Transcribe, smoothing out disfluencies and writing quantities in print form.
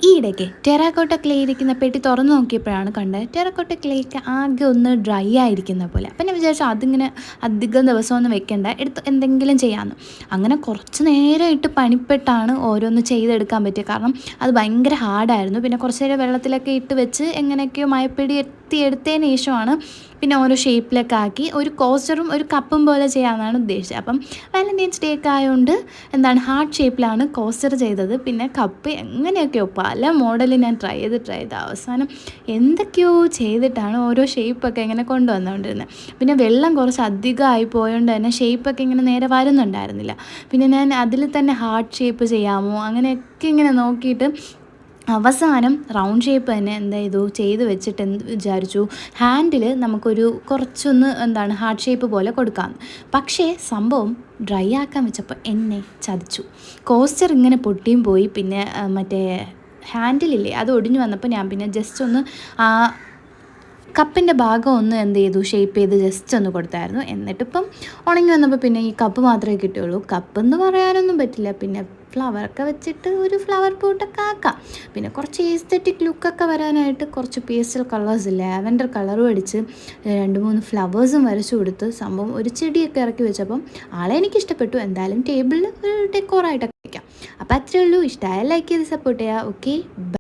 ഈയിടയ്ക്ക് terracotta clay ഇരിക്കുന്ന പെട്ടി തുറന്ന് നോക്കിയപ്പോഴാണ് കണ്ടത് ടെറാക്കോട്ട ക്ലേക്ക് ആകെ ഒന്ന് ഡ്രൈ ആയിരിക്കുന്ന പോലെ. അപ്പം ഞാൻ വിചാരിച്ചു അതിങ്ങനെ അധികം ദിവസമൊന്നും വെക്കേണ്ട, എടുത്ത് എന്തെങ്കിലും ചെയ്യാമെന്ന്. അങ്ങനെ കുറച്ച് നേരമായിട്ട് പണിപ്പെട്ടാണ് ഓരോന്ന് ചെയ്തെടുക്കാൻ പറ്റിയത്. കാരണം അത് ഭയങ്കര ഹാർഡായിരുന്നു. പിന്നെ കുറച്ച് നേരം വെള്ളത്തിലൊക്കെ ഇട്ട് വെച്ച് എങ്ങനെയൊക്കെയോ മയപ്പിടി എടുത്തതിന് ശേഷമാണ് പിന്നെ ഓരോ ഷേപ്പിലൊക്കെ ആക്കി ഒരു കോസ്റ്ററും ഒരു കപ്പും പോലെ ചെയ്യാമെന്നാണ് ഉദ്ദേശിച്ചത്. അപ്പം വാലൻറ്റൈൻസ് ഡേ ഒക്കെ ആയതുകൊണ്ട് ഹാർട്ട് ഷേപ്പിലാണ് കോസ്റ്റർ ചെയ്തത്. പിന്നെ കപ്പ് എങ്ങനെയൊക്കെയോ പല മോഡൽ ഞാൻ ട്രൈ ചെയ്ത് അവസാനം എന്തൊക്കെയോ ചെയ്തിട്ടാണ് ഓരോ ഷേപ്പൊക്കെ ഇങ്ങനെ കൊണ്ടുവന്നുകൊണ്ടിരുന്നത്. പിന്നെ വെള്ളം കുറച്ച് അധികമായി പോയതുകൊണ്ട് തന്നെ ഷേപ്പൊക്കെ ഇങ്ങനെ നേരെ വരുന്നുണ്ടായിരുന്നില്ല. പിന്നെ ഞാൻ അതിൽ തന്നെ ഹാർട്ട് ഷേപ്പ് ചെയ്യാമോ അങ്ങനെയൊക്കെ ഇങ്ങനെ നോക്കിയിട്ട് അവസാനം റൗണ്ട് ഷേപ്പ് തന്നെ ചെയ്ത് വെച്ചിട്ട് വിചാരിച്ചു ഹാൻഡിൽ നമുക്കൊരു കുറച്ചൊന്ന് ഹാർട്ട് ഷേപ്പ് പോലെ കൊടുക്കാം. പക്ഷേ സംഭവം ഡ്രൈ ആക്കാൻ വെച്ചപ്പോൾ എന്നെ ചതിച്ചു. കോസ്റ്റർ ഇങ്ങനെ പൊട്ടിയും പോയി. പിന്നെ മറ്റേ ഹാൻഡിലില്ലേ അത് ഒടിഞ്ഞു വന്നപ്പോൾ ഞാൻ പിന്നെ ജസ്റ്റ് ഒന്ന് ആ കപ്പിൻ്റെ ഭാഗം ഒന്ന് ഷേപ്പ് ചെയ്ത് ജസ്റ്റ് ഒന്ന് കൊടുത്തായിരുന്നു. എന്നിട്ടിപ്പം ഉണങ്ങി വന്നപ്പോൾ പിന്നെ ഈ കപ്പ് മാത്രമേ കിട്ടുകയുള്ളൂ. കപ്പെന്ന് പറയാനൊന്നും പറ്റില്ല. പിന്നെ ഫ്ലവറൊക്കെ വെച്ചിട്ട് ഒരു ഫ്ലവർ പോട്ടൊക്കെ ആക്കാം. പിന്നെ കുറച്ച് എസ്തെറ്റിക് ലുക്കൊക്കെ വരാനായിട്ട് കുറച്ച് പേസ്റ്റൽ കളേഴ്സ് ലാവൻഡർ കളറും അടിച്ച് 2-3 ഫ്ലവേഴ്സും വരച്ചു കൊടുത്ത് സംഭവം ഒരു ചെടിയൊക്കെ ഇറക്കി വെച്ചപ്പം ആളെ എനിക്കിഷ്ടപ്പെട്ടു. എന്തായാലും ടേബിളിൽ ഒരു ഡെക്കോറായിട്ടൊക്കെ വയ്ക്കാം. അപ്പോൾ അത്രയേ ഉള്ളൂ. ഇഷ്ടമായ ലൈക്ക് ചെയ്ത് സപ്പോർട്ട് ചെയ്യുക. ഓക്കെ.